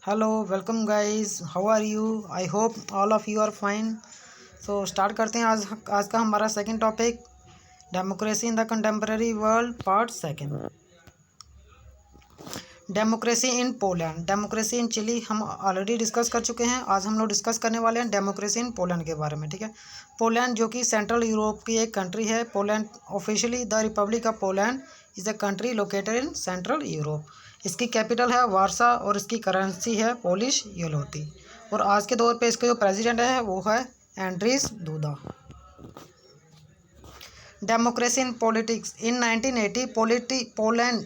Hello welcome guys, how are you? I hope all of you are fine. So start करते हैं आज का हमारा second topic, democracy in the contemporary world, part second. Democracy in Poland, democracy in Chile हम already discuss कर चुके हैं। आज हम लोग डिस्कस करने वाले हैं डेमोक्रेसी इन पोलैंड के बारे में। ठीक है, पोलैंड जो कि सेंट्रल यूरोप की एक कंट्री है। Poland officially the Republic of Poland is a country located in central Europe. इसकी कैपिटल है वारसा और इसकी करेंसी है पोलिश येलोती। और आज के दौर पे इसके जो प्रेसिडेंट है वो है Andrzej Duda. Democracy in politics in 1980 Poland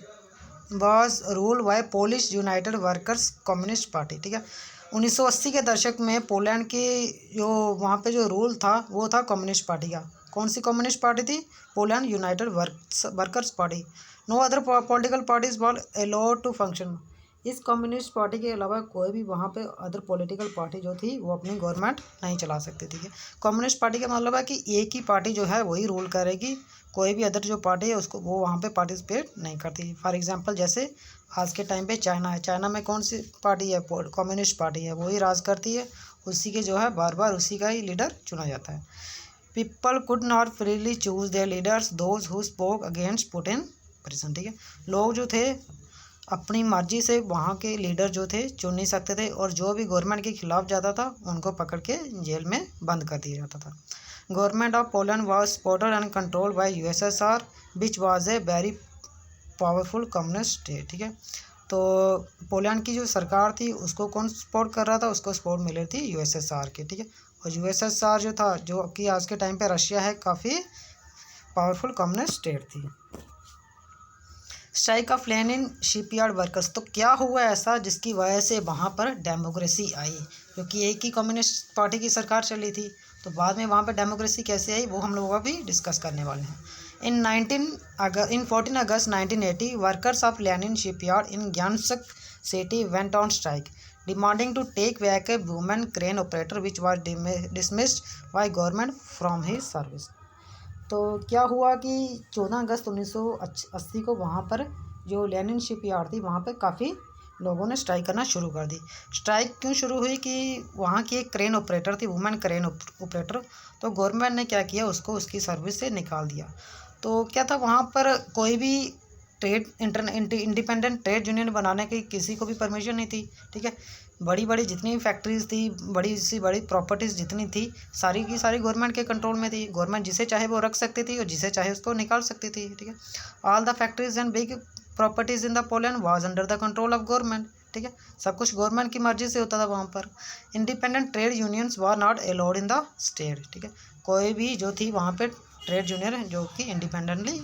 was rule by Polish United Workers Communist Party. ठीक है, 1980 के दशक में पोलैंड की जो वहाँ पे जो रूल था वो था कम्युनिस्ट पार्टी का। कौन सी कम्युनिस्ट पार्टी थी? Poland United Workers Party. No other political parties were allowed to function. इस कम्युनिस्ट पार्टी के अलावा कोई भी वहाँ पे अदर पॉलिटिकल पार्टी जो थी वो अपनी गवर्नमेंट नहीं चला सकती थी। कम्युनिस्ट पार्टी का मतलब है कि एक ही पार्टी जो है वही रूल करेगी, कोई भी अदर जो पार्टी है उसको वो वहाँ पे पार्टिसिपेट नहीं करती। फॉर एग्जांपल जैसे आज के टाइम पे चाइना है, चाइना में कौन सी पार्टी है? कम्युनिस्ट पार्टी है, वही राज करती है, उसी के जो है बार बार उसी का ही लीडर चुना जाता है। People could not freely choose there leaders those who spoke against put in prison. ठीक है, लोग जो थे अपनी मर्जी से वहाँ के लीडर जो थे चुन नहीं सकते थे, और जो भी गवर्नमेंट के खिलाफ जाता था उनको पकड़ के जेल में बंद कर दिया जाता था। Government of Poland was supported and controlled by USSR which was a very powerful communist state. ठीक है, तो पोलैंड की जो सरकार थी उसको कौन सपोर्ट कर रहा था? उसको सपोर्ट मिल रही थी यूएसएसआर की। ठीक है, और यूएसएसआर जो था, जो कि आज के टाइम पे रशिया है, काफ़ी पावरफुल कम्युनिस्ट स्टेट थी। Strike off Lenin shipyard workers, तो क्या हुआ ऐसा जिसकी वजह से वहाँ पर डेमोक्रेसी आई? क्योंकि एक ही कम्युनिस्ट पार्टी की सरकार चली थी, तो बाद में वहाँ पर डेमोक्रेसी कैसे आई वो हम लोग अभी डिस्कस करने वाले हैं। इन 14 अगस्त 1980 workers of Lenin shipyard in Gdansk city went on strike demanding to take back a women crane operator which was dismissed by government from his service. तो क्या हुआ कि 14 अगस्त 1980 को वहाँ पर जो लेनिन शिपयार्ड थी वहाँ पर काफ़ी लोगों ने स्ट्राइक करना शुरू कर दी। स्ट्राइक क्यों शुरू हुई? कि वहाँ की एक क्रेन ऑपरेटर थी, वुमेन क्रेन ऑपरेटर, तो गवर्नमेंट ने क्या किया, उसको उसकी सर्विस से निकाल दिया। तो क्या था, वहाँ पर कोई भी इंडिपेंडेंट ट्रेड यूनियन बनाने की किसी को भी परमिशन नहीं थी। ठीक है, बड़ी बड़ी जितनी भी फैक्ट्रीज थी, बड़ी सी बड़ी प्रॉपर्टीज़ जितनी थी, सारी की सारी गवर्नमेंट के कंट्रोल में थी। गवर्नमेंट जिसे चाहे वो रख सकती थी और जिसे चाहे उसको निकाल सकती थी। ठीक है, all the factories and big properties in the Poland was under the control of government. ठीक है, सब कुछ गवर्नमेंट की मर्जी से होता था वहाँ पर। Independent trade unions were not allowed in the state. ठीक है, कोई भी जो थी वहाँ पे ट्रेड यूनियन जो कि इंडिपेंडेंटली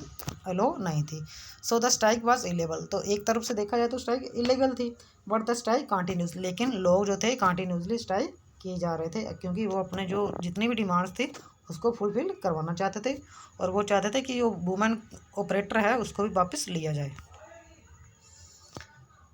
अलो नहीं थी। So the strike was illegal. तो एक तरफ से देखा जाए तो स्ट्राइक इलीगल थी, बट द स्ट्राइक कंटिन्यूस, लेकिन लोग जो थे कंटिन्यूसली स्ट्राइक किए जा रहे थे, क्योंकि वो अपने जो जितनी भी डिमांड्स थी उसको फुलफिल करवाना चाहते थे, और वो चाहते थे कि जो वुमेन ऑपरेटर है उसको भी वापस लिया जाए।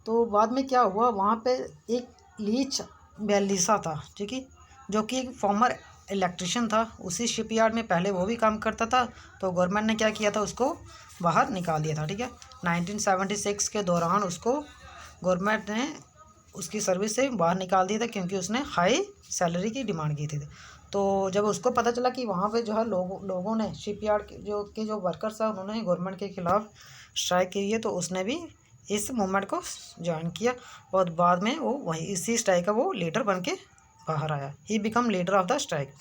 तो बाद में क्या हुआ, वहाँ पे एक लीच बेलिसा था, ठीक है, जो कि एक फॉर्मर इलेक्ट्रिशियन था। उसी शिपयार्ड में पहले वो भी काम करता था, तो गवर्नमेंट ने क्या किया था, उसको बाहर निकाल दिया था। ठीक है, 1976 के दौरान उसको गवर्नमेंट ने उसकी सर्विस से बाहर निकाल दिया था, क्योंकि उसने हाई सैलरी की डिमांड की थी। तो जब उसको पता चला कि वहाँ पे जो है लोगों ने शिपयार्ड के जो वर्कर्स है उन्होंने गवर्नमेंट के खिलाफ स्ट्राइक की है, तो उसने भी इस मूवमेंट को ज्वाइन किया, और बाद में वो वही इसी स्ट्राइक का वो लीडर बन के बाहर आया। He become leader of the strike.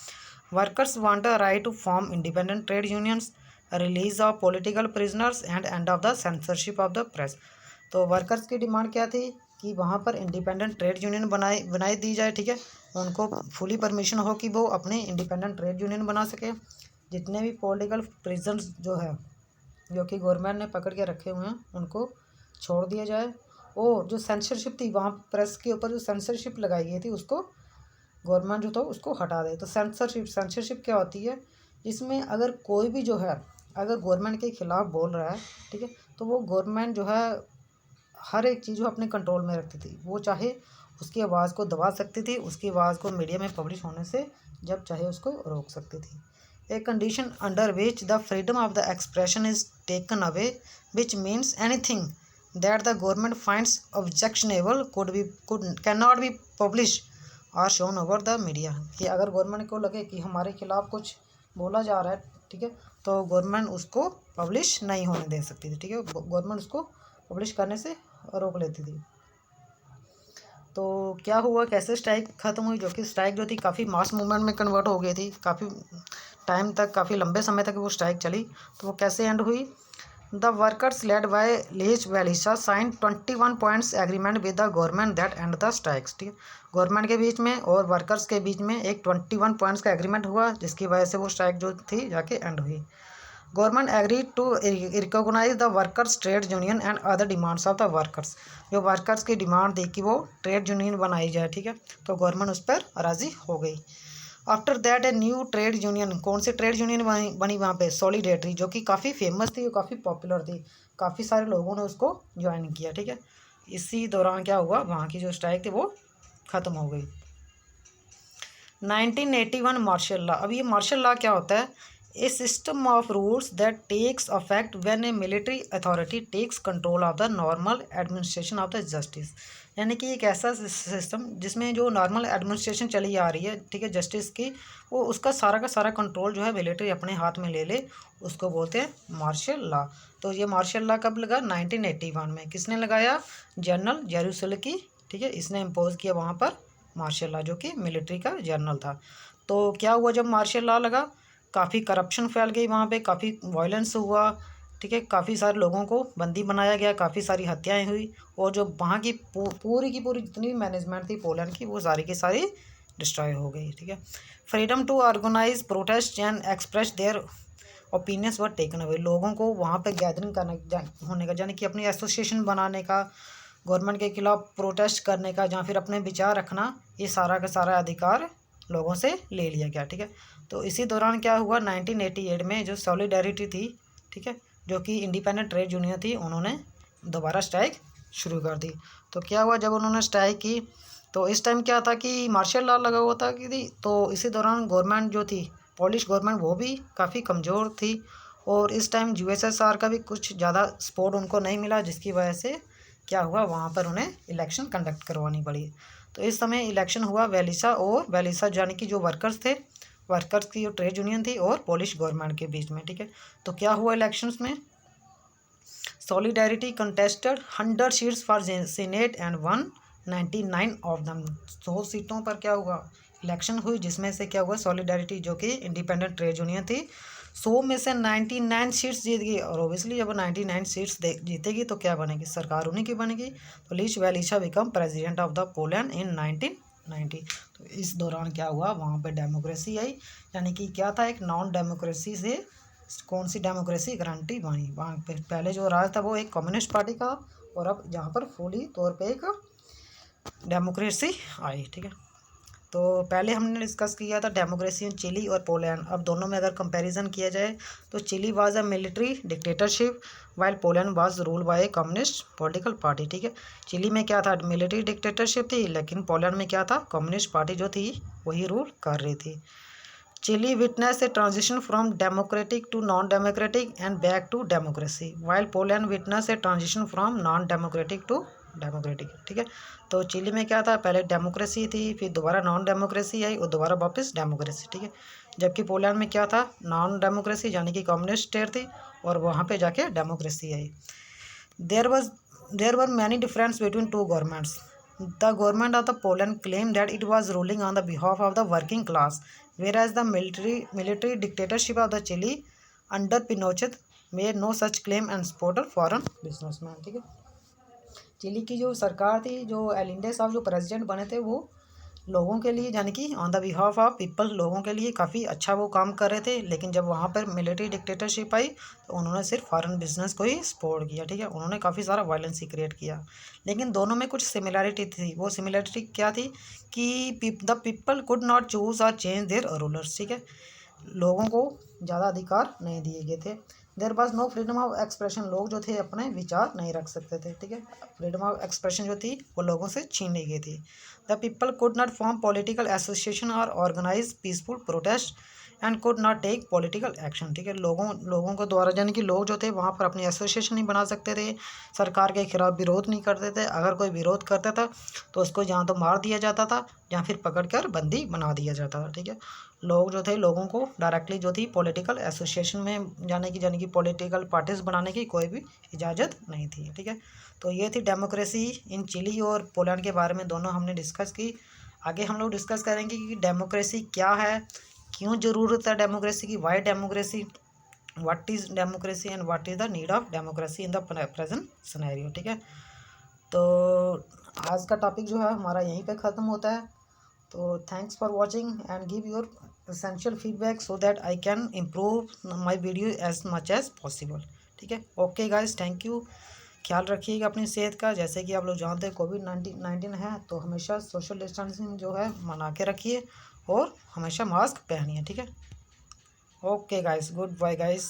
Workers want a right to form independent trade unions, release of political prisoners and end of the censorship of the press. तो वर्कर्स की डिमांड क्या थी कि वहाँ पर इंडिपेंडेंट ट्रेड यूनियन बनाई दी जाए। ठीक है, उनको फुली परमिशन हो कि वो अपने इंडिपेंडेंट ट्रेड यूनियन बना सके। जितने भी पॉलिटिकल प्रिजनर्स जो है, जो कि गवर्नमेंट ने पकड़ के रखे हुए हैं, उनको छोड़ दिया जाए। और जो सेंसरशिप थी वहाँ प्रेस के ऊपर, जो सेंसरशिप लगाई गई थी, उसको गवर्नमेंट जो था उसको हटा दे। तो सेंसरशिप क्या होती है? जिसमें अगर कोई भी जो है अगर गवर्नमेंट के खिलाफ बोल रहा है, ठीक है, तो वो गवर्नमेंट जो है हर एक चीज़ अपने कंट्रोल में रखती थी। वो चाहे उसकी आवाज़ को दबा सकती थी, उसकी आवाज़ को मीडिया में पब्लिश होने से जब चाहे उसको रोक सकती थी। ए condition under which the freedom of the expression is taken away, which means anything that the government finds objectionable can not be publish or shown over the media. कि अगर गवर्नमेंट को लगे कि हमारे खिलाफ कुछ बोला जा रहा है, ठीक है, तो गवर्नमेंट उसको पब्लिश नहीं होने दे सकती थी, ठीक है, गवर्नमेंट उसको पब्लिश करने से रोक लेती थी। तो क्या हुआ, कैसे स्ट्राइक ख़त्म हुई, जो कि स्ट्राइक जो थी काफ़ी मास मूवमेंट में कन्वर्ट हो गई थी, काफ़ी टाइम तक, काफ़ी लंबे समय तक वो स्ट्राइक चली। तो वो कैसे एंड हुई, the workers led by Lech Walesa sign 21 points agreement with the government that end the strikes. ठीक है, गवर्नमेंट के बीच में और वर्कर्स के बीच में एक 21 पॉइंट्स का एग्रीमेंट हुआ, जिसकी वजह से वो स्ट्राइक जो थी जाके एंड हुई। Government agree to recognise the workers trade union and other demands of the workers. जो वर्कर्स की डिमांड थी कि वो ट्रेड यूनियन बनाई जाए, ठीक है, तो गवर्नमेंट उस पर राज़ी हो गई। After that a new trade union, कौन सी ट्रेड यूनियन बनी वहाँ पे, सॉलिडेरिटी, जो कि काफ़ी फेमस थी और काफ़ी पॉपुलर थी, काफ़ी सारे लोगों ने उसको ज्वाइन किया। ठीक है, इसी दौरान क्या हुआ, वहाँ की जो स्ट्राइक थी वो ख़त्म हो गई। 1981 मार्शल लॉ। अब ये मार्शल लॉ क्या होता है, a system of rules that takes affect when a military authority takes control of the normal administration of the justice. यानी कि एक ऐसा सिस्टम जिसमें जो नॉर्मल एडमिनिस्ट्रेशन चली आ रही है, ठीक है, जस्टिस की, वो उसका सारा का सारा कंट्रोल जो है मिलिट्री अपने हाथ में ले, उसको बोलते हैं मार्शल लॉ। तो ये मार्शल लॉ कब लगा, 1981 में। किसने लगाया, जनरल जेरूसलम, ठीक है, इसने इम्पोज किया वहाँ पर मार्शल लॉ, जो कि मिलिट्री का जनरल था। तो क्या हुआ, जब मार्शल लॉ लगा, काफ़ी करप्शन फैल गई वहाँ पे, काफ़ी वायलेंस हुआ, ठीक है, काफ़ी सारे लोगों को बंदी बनाया गया, काफ़ी सारी हत्याएं हुई, और जो वहाँ की पूरी की पूरी जितनी भी मैनेजमेंट थी पोलैंड की, वो सारी की सारी डिस्ट्रॉय हो गई। ठीक है, freedom to organise protest and express their opinions were taken away. लोगों को वहाँ पे गैदरिंग करने होने का, यानी कि अपनी एसोसिएशन बनाने का, गवर्नमेंट के खिलाफ प्रोटेस्ट करने का, या फिर अपने विचार रखना, ये सारा का सारा अधिकार लोगों से ले लिया गया। ठीक है, तो इसी दौरान क्या हुआ, 1988 में जो सॉलिडेरिटी थी, ठीक है, जो कि इंडिपेंडेंट ट्रेड यूनियन थी, उन्होंने दोबारा स्ट्राइक शुरू कर दी। तो क्या हुआ, जब उन्होंने स्ट्राइक की, तो इस टाइम क्या था कि मार्शल लॉ लगा हुआ था कि थी, तो इसी दौरान गवर्नमेंट जो थी, पोलिश गवर्नमेंट, वो भी काफ़ी कमज़ोर थी, और इस टाइम यूएसएसआर का भी कुछ ज़्यादा सपोर्ट उनको नहीं मिला, जिसकी वजह से क्या हुआ, वहाँ पर उन्हें इलेक्शन कंडक्ट करवानी पड़ी। तो इस समय इलेक्शन हुआ वेलिसा और वेलिसा, यानी कि जो वर्कर्स थे, वर्कर्स की जो ट्रेड यूनियन थी और पोलिश गवर्नमेंट के बीच में। ठीक है, तो क्या हुआ इलेक्शंस में, solidarity contested 100 seats for senate and one 99 of them. 100 सीटों पर क्या हुआ, इलेक्शन हुई, जिसमें से क्या हुआ, सॉलिडेरिटी जो कि इंडिपेंडेंट ट्रेड यूनियन थी, 100 में से 99 सीट्स जीत गई। और ओबियसली जब 99 सीट्स जीतेगी तो क्या बनेगी, सरकार उन्हीं की बनेगी। तो Lech Walesa become president of the Poland in 1990। तो इस दौरान क्या हुआ, वहाँ पे डेमोक्रेसी आई, यानी कि क्या था, एक नॉन डेमोक्रेसी से कौन सी डेमोक्रेसी गारंटी बनी। वहाँ पे पहले जो राज था वो एक कम्युनिस्ट पार्टी का, और अब यहाँ पर फुली तौर पे एक डेमोक्रेसी आई। ठीक है, तो पहले हमने डिस्कस किया था डेमोक्रेसी इन चिली और पोलैंड। अब दोनों में अगर कंपैरिजन किया जाए तो Chile was a military dictatorship while Poland was rule by a communist political party. ठीक है, चिली में क्या था, मिलिट्री डिक्टेटरशिप थी, लेकिन पोलैंड में क्या था, कम्युनिस्ट पार्टी जो थी वही रूल कर रही थी। Chile witness a transition from democratic to non democratic and back to democracy, while Poland witness a transition from non democratic to democratic. ठीक है, तो चिली में क्या था, पहले डेमोक्रेसी थी, फिर दोबारा नॉन डेमोक्रेसी आई, और दोबारा वापस डेमोक्रेसी। ठीक है, जबकि पोलैंड में क्या था, नॉन डेमोक्रेसी, यानी कि कम्युनिस्ट स्टेट थी, और वहाँ पे जाके डेमोक्रेसी आई। There were many difference between two governments. The government of the Poland claimed that it was ruling on the behalf of the working class, whereas the military dictatorship of the Chile under Pinochet made no such claim and supported foreign businessmen। ठीक है, chilli की जो सरकार थी, जो एलिंडे साहब जो president बने थे, वो लोगों के लिए, यानी कि on the behalf of people, लोगों के लिए काफ़ी अच्छा वो काम कर रहे थे। लेकिन जब वहाँ पर मिलिट्री डिक्टेटरशिप आई तो उन्होंने सिर्फ फॉरेन बिजनेस को ही सपोर्ट किया। ठीक है, उन्होंने काफ़ी सारा वायलेंस ही क्रिएट किया। लेकिन दोनों में कुछ सिमिलैरिटी थी। वो सिमिलैरिटी क्या थी कि the people could not choose और चेंज देयर रूलर्स। ठीक है, लोगों को ज़्यादा अधिकार नहीं दिए गए थे। There was no freedom of expression, लोग जो थे अपने विचार नहीं रख सकते थे। ठीक है, फ्रीडम ऑफ एक्सप्रेशन जो थी वो लोगों से छीन ली गई थी। The people could not form political association और organise peaceful protest and could not take political action. ठीक है, लोगों को द्वारा यानी कि लोग जो थे वहाँ पर अपनी एसोसिएशन नहीं बना सकते थे, सरकार के खिलाफ विरोध नहीं करते थे। अगर कोई विरोध करता था तो उसको या तो मार दिया जाता था या फिर पकड़ कर बंदी बना दिया जाता था। ठीक है, लोग जो थे लोगों को डायरेक्टली जो थी पॉलिटिकल एसोसिएशन में यानी कि पॉलिटिकल पार्टीज बनाने की कोई भी इजाज़त नहीं थी। ठीक है, तो ये थी डेमोक्रेसी इन चिली और पोलैंड के बारे में दोनों हमने डिस्कस की। आगे हम लोग डिस्कस करेंगे कि डेमोक्रेसी क्या है, क्यों ज़रूरत है डेमोक्रेसी की, Y democracy, what is democracy and what is the need of democracy in the present scenario. ठीक है, तो आज का टॉपिक जो है हमारा यहीं पे ख़त्म होता है। तो thanks for watching and give your essential feedback so that I can improve my video as much as possible. ठीक है, ओके गाइज, थैंक यू। ख्याल रखिएगा अपनी सेहत का। जैसे कि आप लोग जानते हैं कोविड-19 है, तो हमेशा सोशल डिस्टेंसिंग जो है बना के रखिए और हमेशा मास्क पहनिए। ठीक है, okay guys, goodbye guys.